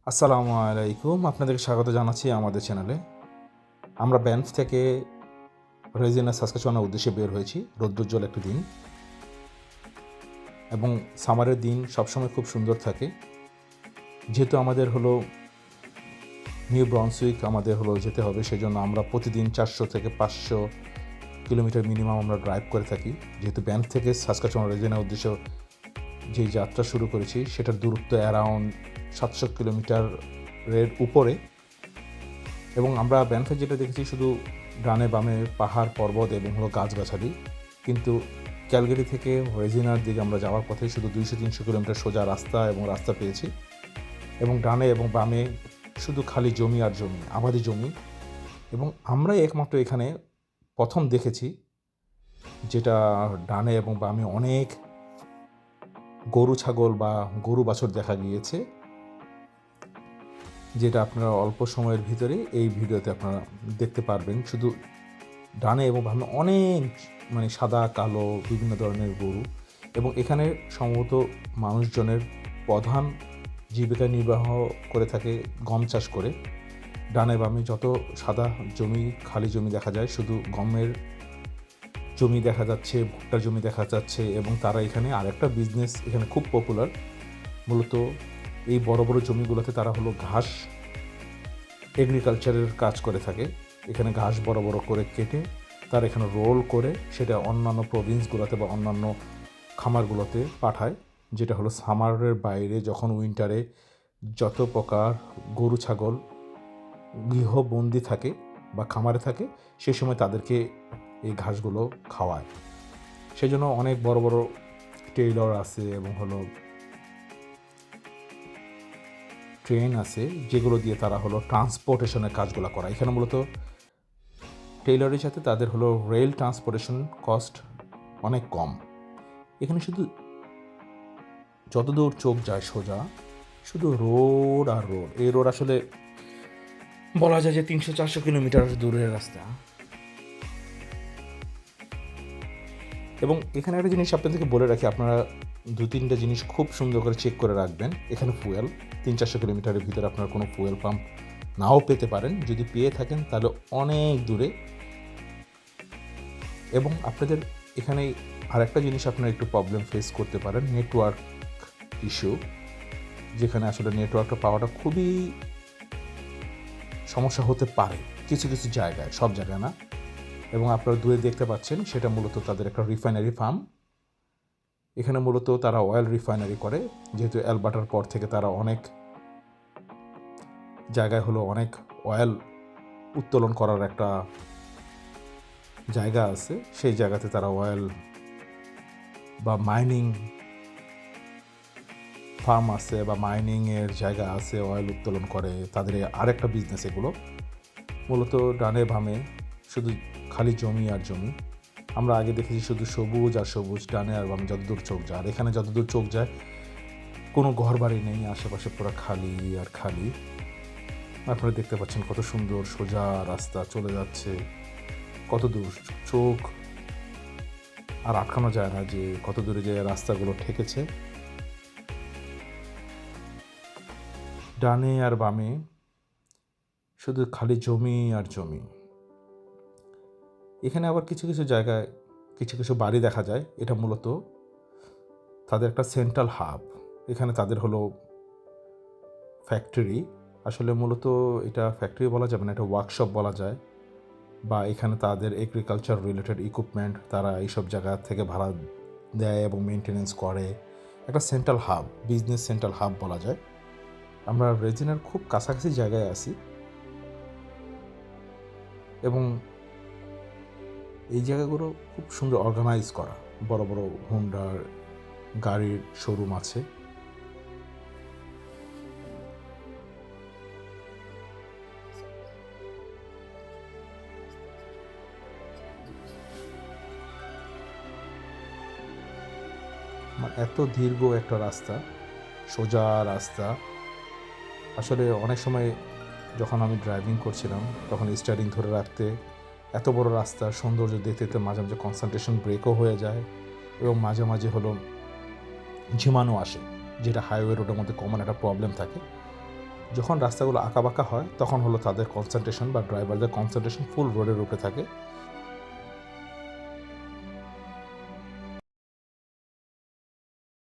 আসসালামু আলাইকুম, আপনাদেরকে স্বাগত জানাচ্ছি আমাদের চ্যানেলে। আমরা ব্যানফ থেকে রেজিনা সাসকাচুয়ানের উদ্দেশ্যে বের হয়েছি। রৌদ্রোজ্জ্বল একটি দিন এবং সামারের দিন সবসময় খুব সুন্দর থাকে। যেহেতু আমাদের নিউ ব্রান্সউইক যেতে হবে, সেজন্য আমরা প্রতিদিন 400 থেকে 500 কিলোমিটার মিনিমাম আমরা ড্রাইভ করে থাকি। যেহেতু ব্যানফ থেকে সাসকাচুয়ান রেজিনার উদ্দেশ্যে যেই যাত্রা শুরু করেছি সেটার দূরত্ব অ্যারাউন্ড 700 কিলোমিটারের উপরে। এবং আমরা ব্যানফে যেটা দেখেছি শুধু ডানে বামে পাহাড় পর্বত এবং গাছগাছালি, কিন্তু ক্যালগারি থেকে রেজিনার দিকে আমরা যাওয়ার পথে শুধু 200-300 কিলোমিটার সোজা রাস্তা পেয়েছি এবং ডানে এবং বামে শুধু খালি জমি আর জমি, আবাদি জমি। এবং আমরাই একমাত্র এখানে প্রথম দেখেছি যেটা ডানে এবং বামে অনেক গরু ছাগল বা গরু বাছুর দেখা গিয়েছে, যেটা আপনারা অল্প সময়ের ভিতরে এই ভিডিওতে আপনারা দেখতে পারবেন। শুধু ডানে এবং বামে অনেক সাদা কালো বিভিন্ন ধরনের গরু। এবং এখানে সম্ভবত মানুষজনের প্রধান জীবিকা নির্বাহ করে থাকে গম চাষ করে। ডানে বামে যত সাদা জমি, খালি জমি দেখা যায়, শুধু গমের জমি দেখা যাচ্ছে, ভুট্টার জমি দেখা যাচ্ছে। এবং তারা এখানে আরেকটা বিজনেস এখানে খুব পপুলার, মূলত এই বড় বড় জমিগুলোতে তারা ঘাস এগ্রিকালচারের কাজ করে থাকে। এখানে ঘাস বড় বড় করে কেটে তারা এখানে রোল করে সেটা অন্যান্য প্রভিন্সগুলোতে বা অন্যান্য খামারগুলোতে পাঠায়, যেটা সামারের বাইরে যখন উইন্টারে যত প্রকার গরু ছাগল গৃহবন্দী থাকে বা খামারে থাকে সেই সময় তাদেরকে এই ঘাসগুলো খাওয়ায়। সেজন্য অনেক বড় বড় টেইলর আছে এবং ট্রেন আছে যেগুলো দিয়ে তারা ট্রান্সপোর্টেশনের কাজগুলো করা। এখানে মূলত টেইলরের সাথে তাদের রেল ট্রান্সপোর্টেশন কস্ট অনেক কম। এখানে শুধু যতদূর চোখ যায় সোজা শুধু রোড আর রোড। এই রোড আসলে বলা যায় যে 300-400 কিলোমিটার দূরের রাস্তা। এবং এখানে একটা জিনিস আপনাদেরকে বলে রাখি, আপনারা 2-3টা জিনিস খুব সুন্দর করে চেক করে রাখবেন। এখানে ফুয়েল 300-400 কিলোমিটারের ভিতরে আপনারা কোনো ফুয়েল পাম্প নাও পেতে পারেন, যদি পেয়ে থাকেন তাহলে অনেক দূরে। এবং আপনাদের এখানে আরেকটা জিনিস আপনারা একটু প্রবলেম ফেস করতে পারেন, নেটওয়ার্ক ইস্যু, যেখানে আসলে নেটওয়ার্কটা পাওয়াটা খুবই সমস্যা হতে পারে কিছু কিছু জায়গায়, সব জায়গায় না। এবং আপনারা দূরে দেখতে পাচ্ছেন সেটা মূলত তাদের একটা রিফাইনারি ফার্ম। এখানে মূলত তারা অয়েল রিফাইনারি করে, যেহেতু অ্যালবার্টার পর থেকে তারা অনেক জায়গায় অনেক অয়েল উত্তোলন করার একটা জায়গা আছে, সেই জায়গাতে তারা অয়েল বা মাইনিং ফার্ম আছে বা মাইনিংয়ের জায়গা আছে, অয়েল উত্তোলন করে। তাদের আরেকটা বিজনেস এগুলো। মূলত ডানে বামে শুধু খালি জমি আর জমি। আমরা আগে দেখেছি শুধু সবুজ আর সবুজ, ডানে আর বামে যতদূর চোখ যায়। আর এখানে যতদূর চোখ যায় কোনো ঘর বাড়ি নেই, আশেপাশে পুরো খালি আর খালি। আপনারা দেখতে পাচ্ছেন কত সুন্দর সোজা রাস্তা চলে যাচ্ছে, কত দূর চোখ আর আটকানো যায় না যে কত দূরে যে রাস্তাগুলো ঠেকেছে। ডানে আর বামে শুধু খালি জমি আর জমি। এখানে আবার কিছু কিছু জায়গায় কিছু কিছু বাড়ি দেখা যায়। এটা মূলত তাদের একটা সেন্ট্রাল হাব। এখানে তাদের ফ্যাক্টরি, আসলে মূলত এটা ফ্যাক্টরি বলা যাবে না, এটা ওয়ার্কশপ বলা যায়। বা এখানে তাদের এগ্রিকালচার রিলেটেড ইকুইপমেন্ট তারা এইসব জায়গা থেকে ভাড়া দেয় এবং মেনটেনেন্স করে। একটা central hub, business central hub বলা যায়। আমরা রেজিনার খুব কাছাকাছি জায়গায় আছি এবং এই জায়গাগুলো খুব সুন্দর অর্গানাইজ করা। বড় বড় হোন্ডার গাড়ির শোরুম আছে। এত দীর্ঘ একটা রাস্তা, সোজা রাস্তা। আসলে অনেক সময় যখন আমি ড্রাইভিং করছিলাম তখন স্টিয়ারিং ধরে রাখতে এত বড় রাস্তার সৌন্দর্য দেখতে দেখতে মাঝে মাঝে কনসেন্ট্রেশন ব্রেকও হয়ে যায় এবং মাঝে মাঝে ঝিমানো আসে, যেটা হাইওয়ে রোডের মধ্যে কমন একটা প্রবলেম থাকে। যখন রাস্তাগুলো আঁকাবাঁকা হয় তখন হলো তাদের কনসেন্ট্রেশন বা ড্রাইভারদের কনসেন্ট্রেশন ফুল রোডের উপরে থাকে,